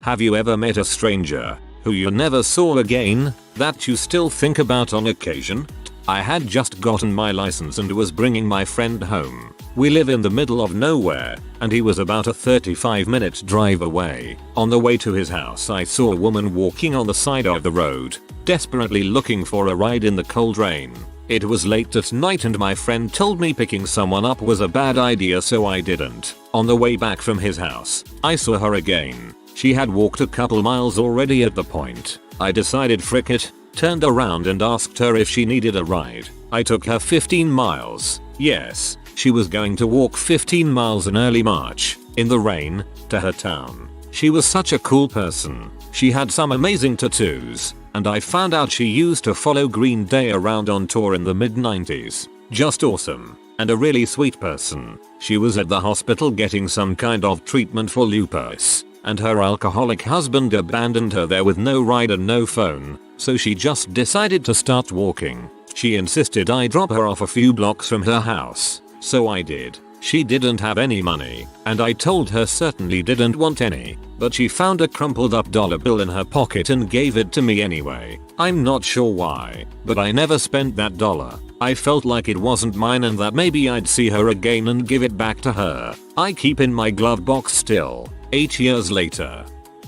Have you ever met a stranger who you never saw again that you still think about on occasion? I had just gotten my license and was bringing my friend home. We live in the middle of nowhere and he was about a 35-minute drive away. On the way to his house I saw a woman walking on the side of the road, desperately looking for a ride in the cold rain. It was late at night and my friend told me picking someone up was a bad idea, so I didn't. On the way back from his house, I saw her again. She had walked a couple miles already at the point. I decided frick it, turned around and asked her if she needed a ride. I took her 15 miles. Yes, she was going to walk 15 miles in early March, in the rain, to her town. She was such a cool person. She had some amazing tattoos, and I found out she used to follow Green Day around on tour in the mid-90s. Just awesome. And a really sweet person. She was at the hospital getting some kind of treatment for lupus, and her alcoholic husband abandoned her there with no ride and no phone, so she just decided to start walking. She insisted I drop her off a few blocks from her house, so I did. She didn't have any money, and I told her certainly didn't want any, but she found a crumpled up dollar bill in her pocket and gave it to me anyway. I'm not sure why, but I never spent that dollar. I felt like it wasn't mine and that maybe I'd see her again and give it back to her. I keep in my glove box still, 8 years later.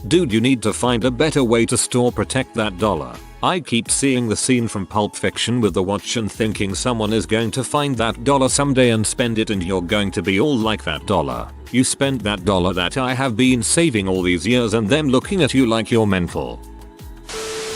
Dude, you need to find a better way to store protect that dollar. I keep seeing the scene from Pulp Fiction with the watch and thinking someone is going to find that dollar someday and spend it and you're going to be all like that dollar. You spent that dollar that I have been saving all these years and them looking at you like you're mental.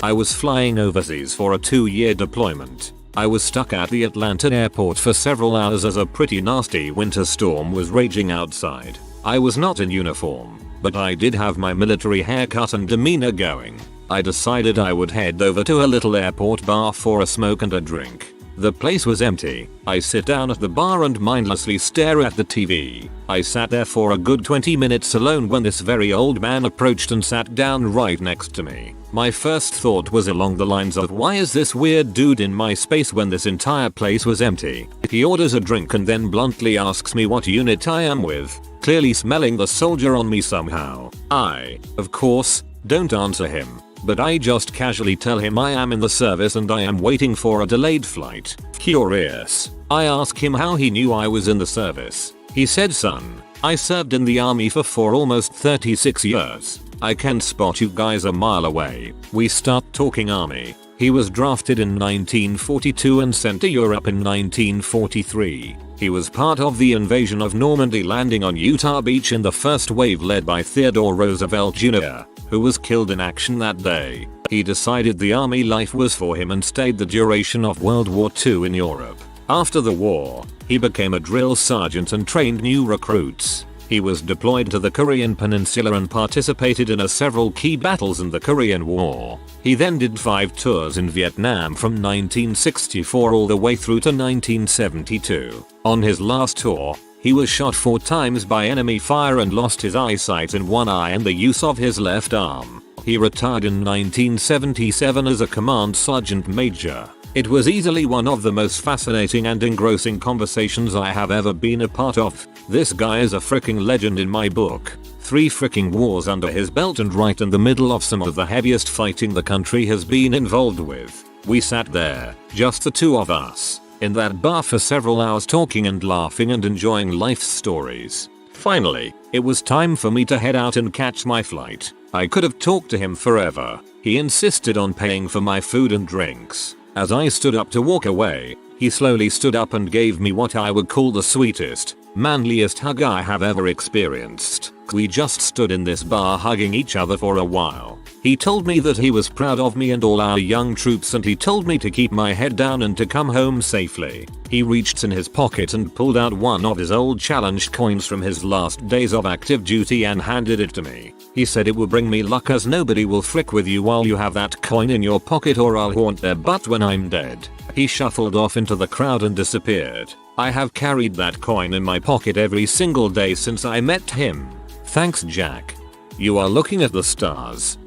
I was flying overseas for a 2-year deployment. I was stuck at the Atlanta airport for several hours as a pretty nasty winter storm was raging outside. I was not in uniform, but I did have my military haircut and demeanor going. I decided I would head over to a little airport bar for a smoke and a drink. The place was empty. I sit down at the bar and mindlessly stare at the TV. I sat there for a good 20 minutes alone when this very old man approached and sat down right next to me. My first thought was along the lines of, why is this weird dude in my space when this entire place was empty? He orders a drink and then bluntly asks me what unit I am with, clearly smelling the soldier on me somehow. I, of course, don't answer him, but I just casually tell him I am in the service and I am waiting for a delayed flight. Curious, I ask him how he knew I was in the service. He said, son, I served in the army for almost 36 years. I can spot you guys a mile away. We start talking army. He was drafted in 1942 and sent to Europe in 1943. He was part of the invasion of Normandy, landing on Utah Beach in the first wave led by Theodore Roosevelt Jr., who was killed in action that day. He decided the army life was for him and stayed the duration of World War II in Europe. After the war, he became a drill sergeant and trained new recruits. He was deployed to the Korean Peninsula and participated in several key battles in the Korean War. He then did 5 tours in Vietnam from 1964 all the way through to 1972. On his last tour, he was shot 4 times by enemy fire and lost his eyesight in one eye and the use of his left arm. He retired in 1977 as a command sergeant major. It was easily one of the most fascinating and engrossing conversations I have ever been a part of. This guy is a freaking legend in my book. 3 freaking wars under his belt and right in the middle of some of the heaviest fighting the country has been involved with. We sat there, just the 2 of us, in that bar for several hours talking and laughing and enjoying life's stories. Finally, it was time for me to head out and catch my flight. I could have talked to him forever. He insisted on paying for my food and drinks. As I stood up to walk away, he slowly stood up and gave me what I would call the sweetest, manliest hug I have ever experienced. We just stood in this bar hugging each other for a while. He told me that he was proud of me and all our young troops, and he told me to keep my head down and to come home safely. He reached in his pocket and pulled out one of his old challenged coins from his last days of active duty and handed it to me. He said it will bring me luck as nobody will frick with you while you have that coin in your pocket or I'll haunt their butt when I'm dead. He shuffled off into the crowd and disappeared. I have carried that coin in my pocket every single day since I met him. Thanks, Jack. You are looking at the stars.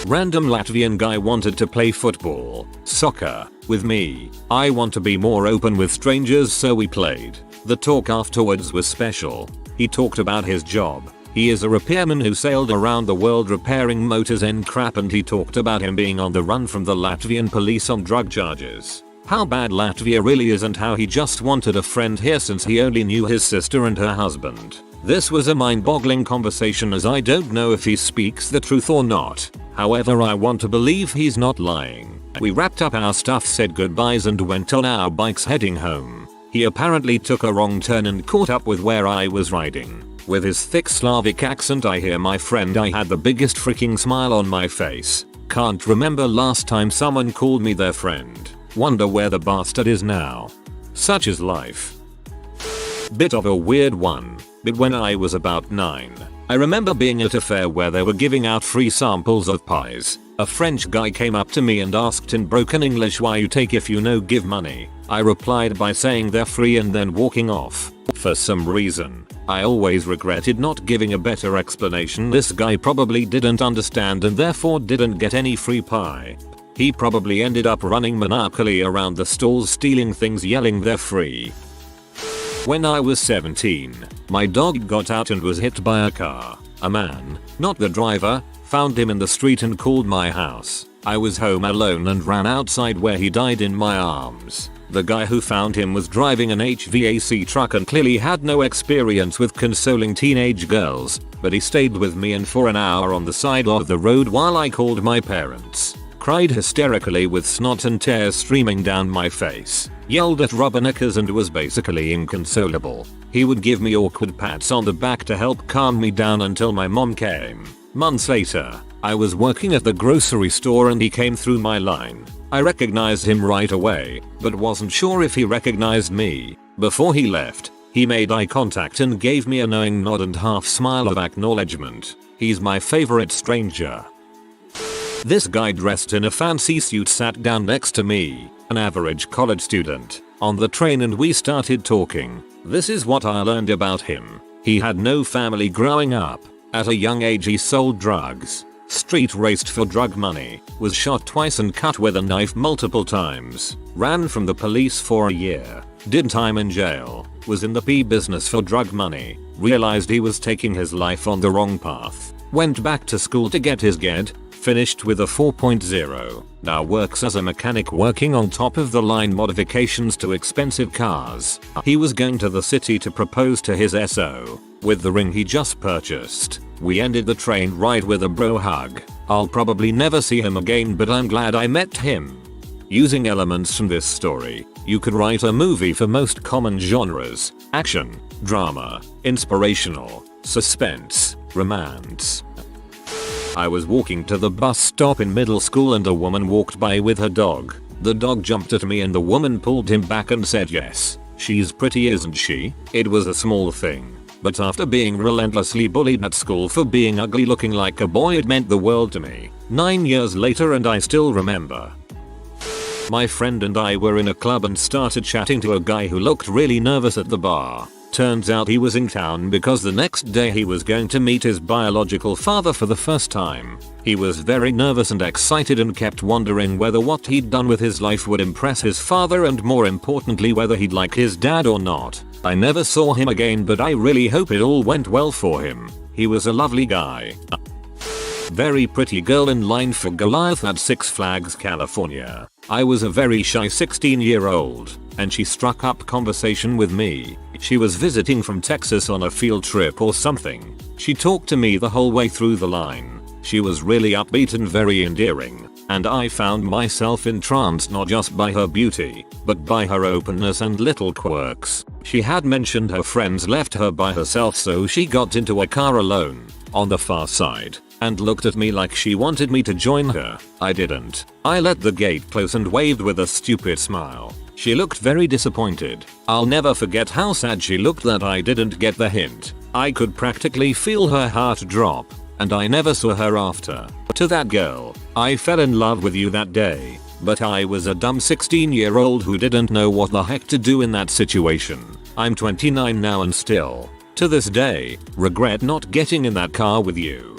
Random Latvian guy wanted to play football, soccer, with me. I want to be more open with strangers, so we played. The talk afterwards was special. He talked about his job. He is a repairman who sailed around the world repairing motors and crap, and he talked about him being on the run from the Latvian police on drug charges. How bad Latvia really is and how he just wanted a friend here since he only knew his sister and her husband. This was a mind-boggling conversation, as I don't know if he speaks the truth or not. However, I want to believe he's not lying. We wrapped up our stuff, said goodbyes, and went on our bikes heading home. He apparently took a wrong turn and caught up with where I was riding. With his thick Slavic accent, I hear my friend. I had the biggest freaking smile on my face. Can't remember last time someone called me their friend. Wonder where the bastard is now. Such is life. Bit of a weird one, but when I was about 9, I remember being at a fair where they were giving out free samples of pies. A French guy came up to me and asked in broken English, why you take if you no give money. I replied by saying they're free and then walking off. For some reason, I always regretted not giving a better explanation. This guy probably didn't understand and therefore didn't get any free pie. He probably ended up running maniacally around the stalls stealing things, yelling they're free. When I was 17, my dog got out and was hit by a car. A man, not the driver, found him in the street and called my house. I was home alone and ran outside, where he died in my arms. The guy who found him was driving an HVAC truck and clearly had no experience with consoling teenage girls, but he stayed with me and for an hour on the side of the road while I called my parents. Cried hysterically with snot and tears streaming down my face. Yelled at rubbernecks and was basically inconsolable. He would give me awkward pats on the back to help calm me down until my mom came. Months later, I was working at the grocery store and he came through my line. I recognized him right away, but wasn't sure if he recognized me. Before he left, he made eye contact and gave me a knowing nod and half smile of acknowledgement. He's my favorite stranger. This guy dressed in a fancy suit sat down next to me, an average college student, on the train, and we started talking. This is what I learned about him. He had no family growing up. At a young age he sold drugs, street raced for drug money, was shot twice and cut with a knife multiple times, ran from the police for a year, did time in jail, was in the pee business for drug money, realized he was taking his life on the wrong path, went back to school to get his GED, finished with a 4.0, now works as a mechanic working on top of the line modifications to expensive cars. He was going to the city to propose to his SO with the ring he just purchased. We ended the train ride with a bro hug. I'll probably never see him again, but I'm glad I met him. Using elements from this story, you could write a movie for most common genres: action, drama, inspirational, suspense, romance. I was walking to the bus stop in middle school and a woman walked by with her dog. The dog jumped at me and the woman pulled him back and said, "Yes, she's pretty, isn't she?" It was a small thing, but after being relentlessly bullied at school for being ugly looking like a boy, it meant the world to me. 9 years later and I still remember. My friend and I were in a club and started chatting to a guy who looked really nervous at the bar. Turns out he was in town because the next day he was going to meet his biological father for the first time. He was very nervous and excited and kept wondering whether what he'd done with his life would impress his father, and more importantly whether he'd like his dad or not. I never saw him again, but I really hope it all went well for him. He was a lovely guy. Very pretty girl in line for Goliath at Six Flags, California. I was a very shy 16-year-old, and she struck up conversation with me. She was visiting from Texas on a field trip or something. She talked to me the whole way through the line. She was really upbeat and very endearing, and I found myself entranced not just by her beauty, but by her openness and little quirks. She had mentioned her friends left her by herself, so she got into a car alone, on the far side, and looked at me like she wanted me to join her. I didn't. I let the gate close and waved with a stupid smile. She looked very disappointed. I'll never forget how sad she looked that I didn't get the hint. I could practically feel her heart drop, and I never saw her after. To that girl, I fell in love with you that day, but I was a dumb 16-year-old who didn't know what the heck to do in that situation. I'm 29 now and still, to this day, regret not getting in that car with you.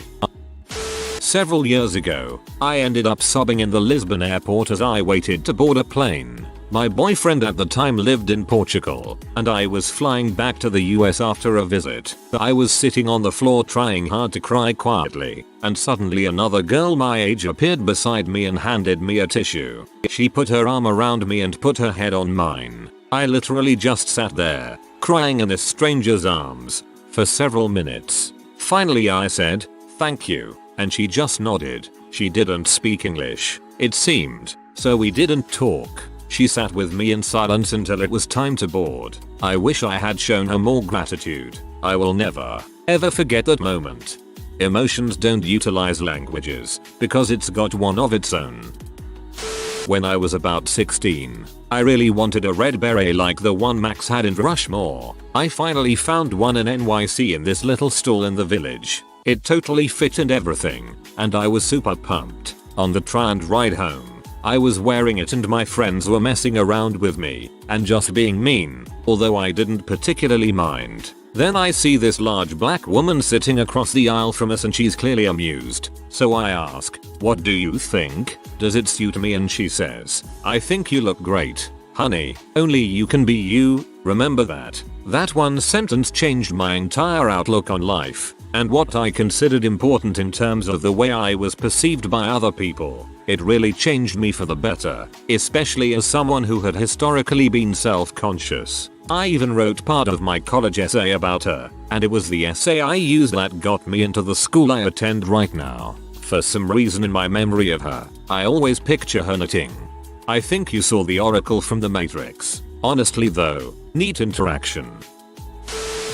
Several years ago, I ended up sobbing in the Lisbon airport as I waited to board a plane. My boyfriend at the time lived in Portugal, and I was flying back to the US after a visit. I was sitting on the floor trying hard to cry quietly, and suddenly another girl my age appeared beside me and handed me a tissue. She put her arm around me and put her head on mine. I literally just sat there, crying in this stranger's arms, for several minutes. Finally I said, "Thank you," and she just nodded. She didn't speak English, it seemed, so we didn't talk. She sat with me in silence until it was time to board. I wish I had shown her more gratitude. I will never, ever forget that moment. Emotions don't utilize languages, because it's got one of its own. When I was about 16, I really wanted a red beret like the one Max had in Rushmore. I finally found one in NYC in this little stall in the village. It totally fit and everything, and I was super pumped. On the try and ride home, I was wearing it and my friends were messing around with me and just being mean, although I didn't particularly mind. Then I see this large black woman sitting across the aisle from us and she's clearly amused. So I ask, "What do you think? Does it suit me?" And she says, "I think you look great. Honey, only you can be you, remember that." That one sentence changed my entire outlook on life and what I considered important in terms of the way I was perceived by other people. It really changed me for the better, especially as someone who had historically been self-conscious. I even wrote part of my college essay about her, and it was the essay I used that got me into the school I attend right now. For some reason in my memory of her, I always picture her knitting. I think you saw the Oracle from the Matrix. Honestly though, neat interaction.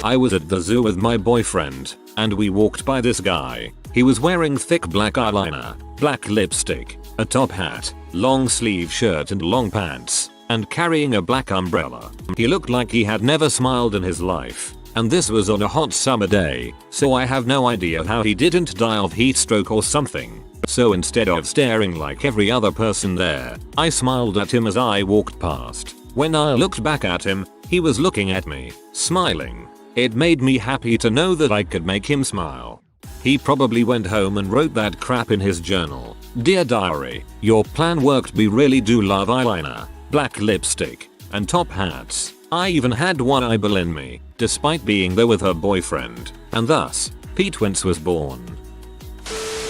I was at the zoo with my boyfriend, and we walked by this guy. He was wearing thick black eyeliner, black lipstick, a top hat, long sleeve shirt and long pants, and carrying a black umbrella. He looked like he had never smiled in his life, and this was on a hot summer day, so I have no idea how he didn't die of heat stroke or something. So instead of staring like every other person there, I smiled at him as I walked past. When I looked back at him, he was looking at me, smiling. It made me happy to know that I could make him smile. He probably went home and wrote that crap in his journal. "Dear diary, your plan worked. We really do love eyeliner, black lipstick, and top hats." I even had one eyeball in me, despite being there with her boyfriend, and thus, Pete Wentz was born.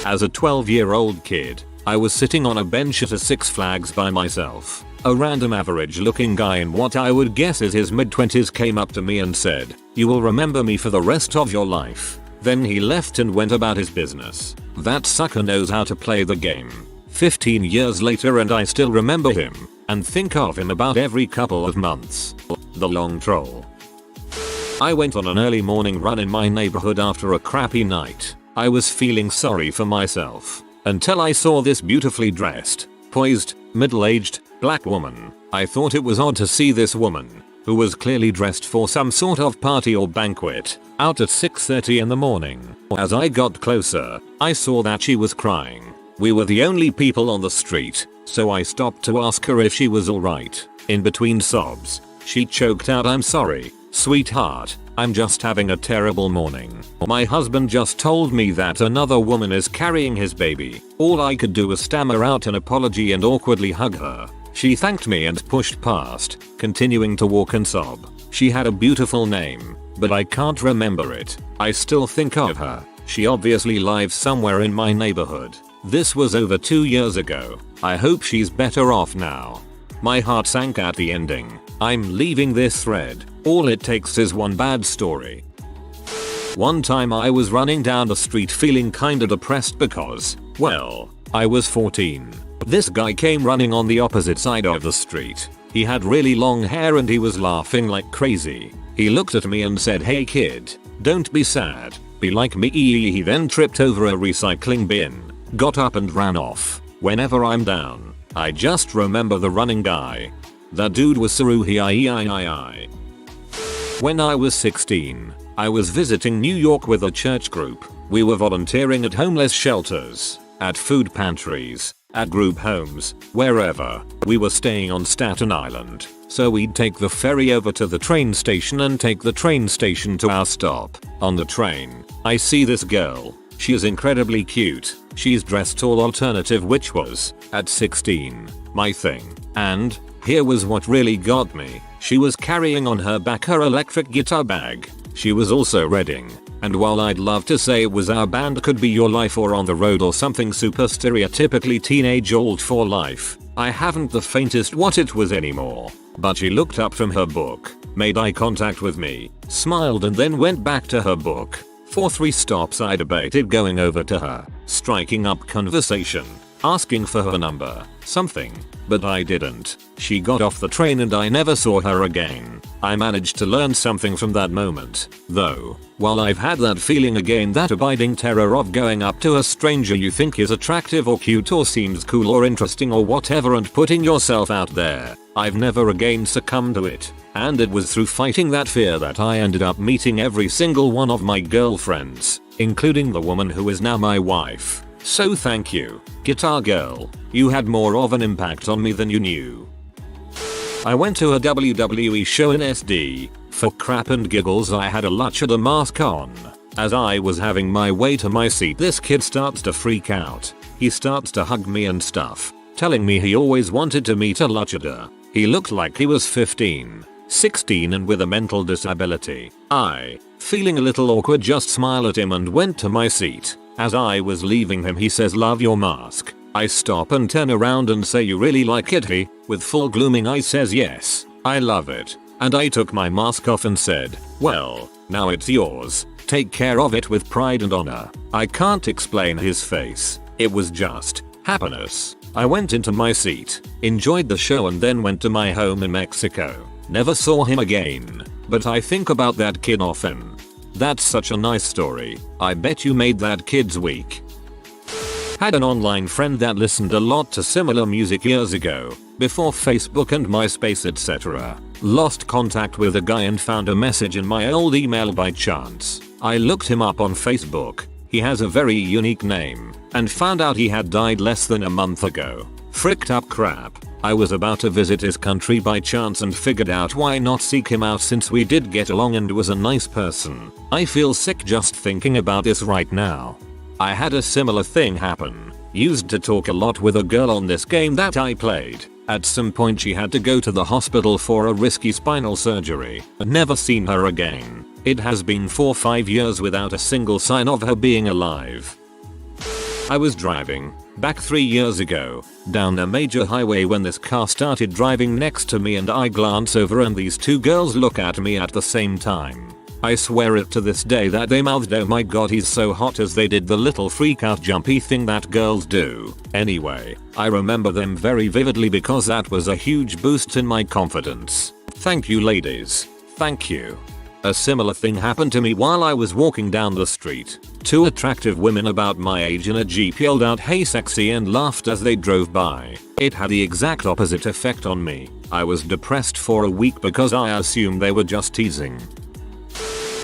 As a 12-year-old kid, I was sitting on a bench at a Six Flags by myself. A random average looking guy in what I would guess is his mid-20s came up to me and said, "You will remember me for the rest of your life." Then he left and went about his business. That sucker knows how to play the game. 15 years later and I still remember him, and think of him about every couple of months. The long troll. I went on an early morning run in my neighborhood after a crappy night. I was feeling sorry for myself, until I saw this beautifully dressed, poised, middle-aged, black woman. I thought it was odd to see this woman, who was clearly dressed for some sort of party or banquet, out at 6:30 in the morning. As I got closer, I saw that she was crying. We were the only people on the street, so I stopped to ask her if she was alright. In between sobs, she choked out, "I'm sorry, sweetheart, I'm just having a terrible morning. My husband just told me that another woman is carrying his baby." All I could do was stammer out an apology and awkwardly hug her. She thanked me and pushed past, continuing to walk and sob. She had a beautiful name, but I can't remember it. I still think of her. She obviously lives somewhere in my neighborhood. This was over 2 years ago. I hope she's better off now. My heart sank at the ending. I'm leaving this thread. All it takes is one bad story. One time I was running down the street feeling kinda depressed because, well, I was 14. This guy came running on the opposite side of the street. He had really long hair and he was laughing like crazy. He looked at me and said, "Hey kid, don't be sad, be like me." He then tripped over a recycling bin, got up and ran off. Whenever I'm down, I just remember the running guy. That dude was Saruhi. When I was 16, I was visiting New York with a church group. We were volunteering at homeless shelters, at food pantries, at group homes, wherever. We were staying on Staten Island, so we'd take the ferry over to the train station and take the train station to our stop. On the train, I see this girl. She is incredibly cute. She's dressed all alternative, which was, at 16, my thing. And here was what really got me. She was carrying on her back her electric guitar bag. She was also reading. And while I'd love to say it was our band Could Be Your Life or On the Road or something super stereotypically teenage old for life, I haven't the faintest what it was anymore. But she looked up from her book, made eye contact with me, smiled and then went back to her book. For 3 stops I debated going over to her, striking up conversation, asking for her number, something, but I didn't. She got off the train and I never saw her again. I managed to learn something from that moment, though. While I've had that feeling again, that abiding terror of going up to a stranger you think is attractive or cute or seems cool or interesting or whatever and putting yourself out there, I've never again succumbed to it. And it was through fighting that fear that I ended up meeting every single one of my girlfriends, including the woman who is now my wife. So thank you, Guitar Girl. You had more of an impact on me than you knew. I went to a WWE show in SD. For crap and giggles I had a Luchador mask on. As I was having my way to my seat, this kid starts to freak out. He starts to hug me and stuff, telling me he always wanted to meet a Luchador. He looked like he was 15, 16 and with a mental disability. I, feeling a little awkward, just smiled at him and went to my seat. As I was leaving him he says, "Love your mask." I stop and turn around and say, "You really like it?" He, with full glooming eyes, says, "Yes, I love it." And I took my mask off and said, "Well, now it's yours. Take care of it with pride and honor." I can't explain his face. It was just happiness. I went into my seat, enjoyed the show and then went to my home in Mexico. Never saw him again, but I think about that kid often. That's such a nice story. I bet you made that kid's week. Had an online friend that listened a lot to similar music years ago, before Facebook and MySpace etc. Lost contact with a guy and found a message in my old email by chance. I looked him up on Facebook. He has a very unique name, and found out he had died less than a month ago. Fricked up crap. I was about to visit his country by chance and figured out why not seek him out since we did get along and was a nice person. I feel sick just thinking about this right now. I had a similar thing happen. Used to talk a lot with a girl on this game that I played. At some point she had to go to the hospital for a risky spinal surgery. Never seen her again. It has been 4-5 years without a single sign of her being alive. I was driving, back 3 years ago, down a major highway when this car started driving next to me and I glance over and these 2 girls look at me at the same time. I swear it to this day that they mouthed, "Oh my god, he's so hot," as they did the little freak out jumpy thing that girls do. Anyway, I remember them very vividly because that was a huge boost in my confidence. Thank you ladies. Thank you. A similar thing happened to me while I was walking down the street. 2 attractive women about my age in a Jeep yelled out, "Hey sexy," and laughed as they drove by. It had the exact opposite effect on me. I was depressed for a week because I assumed they were just teasing.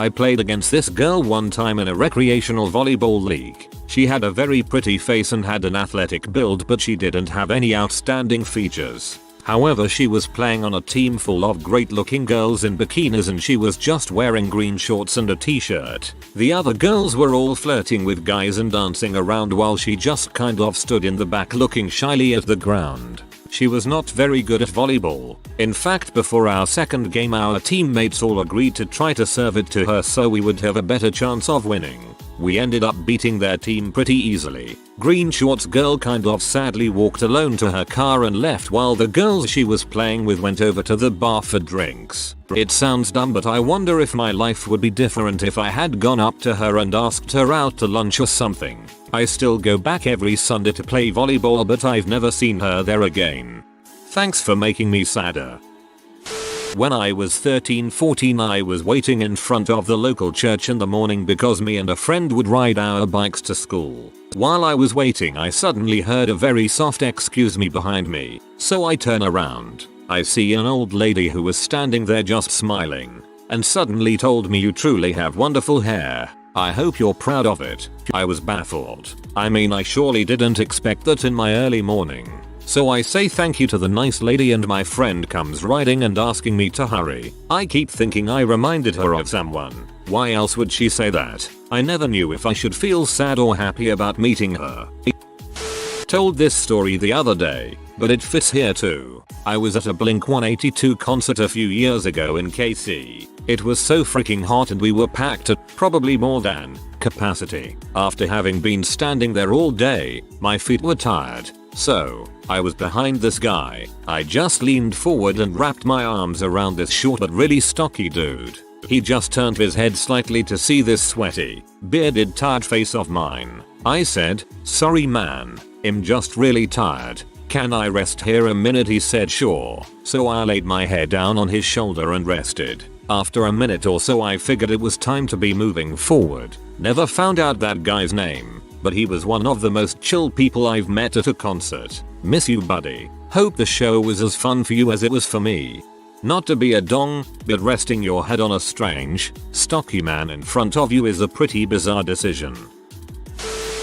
I played against this girl one time in a recreational volleyball league. She had a very pretty face and had an athletic build, but she didn't have any outstanding features. However, she was playing on a team full of great looking girls in bikinis and she was just wearing green shorts and a t-shirt. The other girls were all flirting with guys and dancing around while she just kind of stood in the back looking shyly at the ground. She was not very good at volleyball. In fact, before our second game our teammates all agreed to try to serve it to her so we would have a better chance of winning. We ended up beating their team pretty easily. Green shorts girl kind of sadly walked alone to her car and left while the girls she was playing with went over to the bar for drinks. It sounds dumb, but I wonder if my life would be different if I had gone up to her and asked her out to lunch or something. I still go back every Sunday to play volleyball, but I've never seen her there again. Thanks for making me sadder. When I was 13-14 I was waiting in front of the local church in the morning because me and a friend would ride our bikes to school. While I was waiting I suddenly heard a very soft "excuse me" behind me, so I turn around. I see an old lady who was standing there just smiling, and suddenly told me, "You truly have wonderful hair. I hope you're proud of it." I was baffled. I mean, I surely didn't expect that in my early morning. So I say thank you to the nice lady and my friend comes riding and asking me to hurry. I keep thinking I reminded her of someone. Why else would she say that? I never knew if I should feel sad or happy about meeting her. Told this story the other day. but it fits here too. I was at a Blink-182 concert a few years ago in KC. It was so freaking hot and we were packed at probably more than capacity. After having been standing there all day, my feet were tired. So, I was behind this guy. I just leaned forward and wrapped my arms around this short but really stocky dude. He just turned his head slightly to see this sweaty, bearded tired face of mine. I said, "Sorry man, I'm just really tired. Can I rest here a minute?" He said sure. So I laid my head down on his shoulder and rested. After a minute or so I figured it was time to be moving forward. Never found out that guy's name, but he was one of the most chill people I've met at a concert. Miss you buddy. Hope the show was as fun for you as it was for me. Not to be a dong, but resting your head on a strange, stocky man in front of you is a pretty bizarre decision.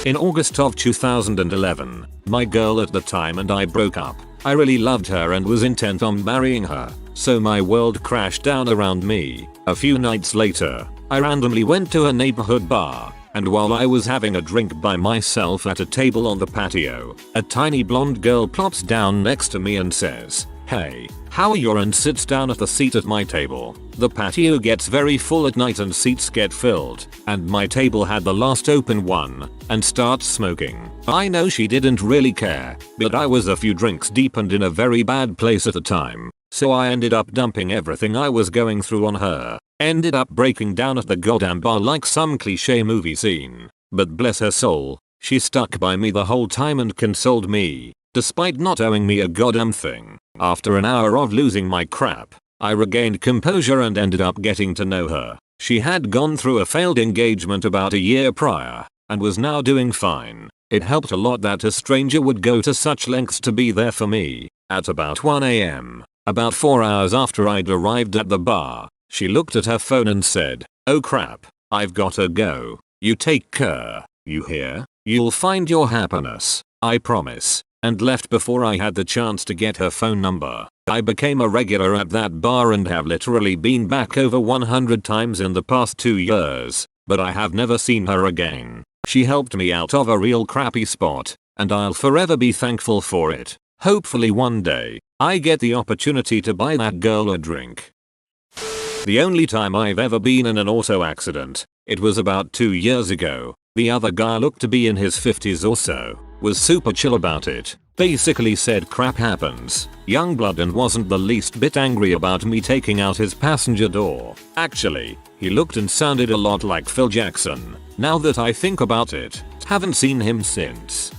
In August of 2011, my girl at the time and I broke up. I really loved her and was intent on marrying her, so my world crashed down around me. A few nights later, I randomly went to a neighborhood bar, and while I was having a drink by myself at a table on the patio, a tiny blonde girl plops down next to me and says, "Hey, how are you?" and sits down at the seat at my table. The patio gets very full at night and seats get filled, and my table had the last open one, and starts smoking. I know she didn't really care, but I was a few drinks deep and in a very bad place at the time, so I ended up dumping everything I was going through on her. Ended up breaking down at the goddamn bar like some cliche movie scene. But bless her soul, she stuck by me the whole time and consoled me, despite not owing me a goddamn thing. After an hour of losing my crap, I regained composure and ended up getting to know her. She had gone through a failed engagement about a year prior, and was now doing fine. It helped a lot that a stranger would go to such lengths to be there for me. At about 1 AM, about 4 hours after I'd arrived at the bar, she looked at her phone and said, "Oh crap, I've gotta go. You take care, you hear? You'll find your happiness, I promise," and left before I had the chance to get her phone number. I became a regular at that bar and have literally been back over 100 times in the past 2 years, but I have never seen her again. She helped me out of a real crappy spot, and I'll forever be thankful for it. Hopefully one day, I get the opportunity to buy that girl a drink. The only time I've ever been in an auto accident, it was about 2 years ago. The other guy looked to be in his 50s or so, was super chill about it, basically said crap happens, young blood, and wasn't the least bit angry about me taking out his passenger door. Actually, he looked and sounded a lot like Phil Jackson. Now that I think about it, haven't seen him since.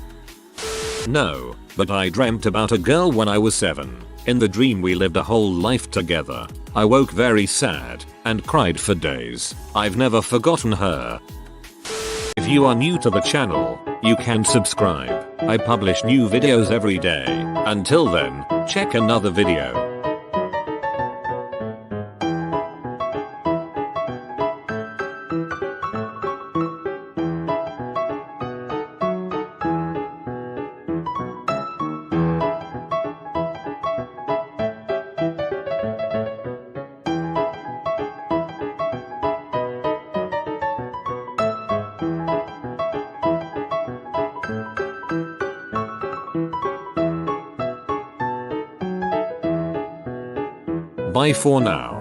No, but I dreamt about a girl when I was 7. In the dream we lived a whole life together. I woke very sad and cried for days. I've never forgotten her. If you are new to the channel, you can subscribe. I publish new videos every day. Until then, check another video. Bye for now.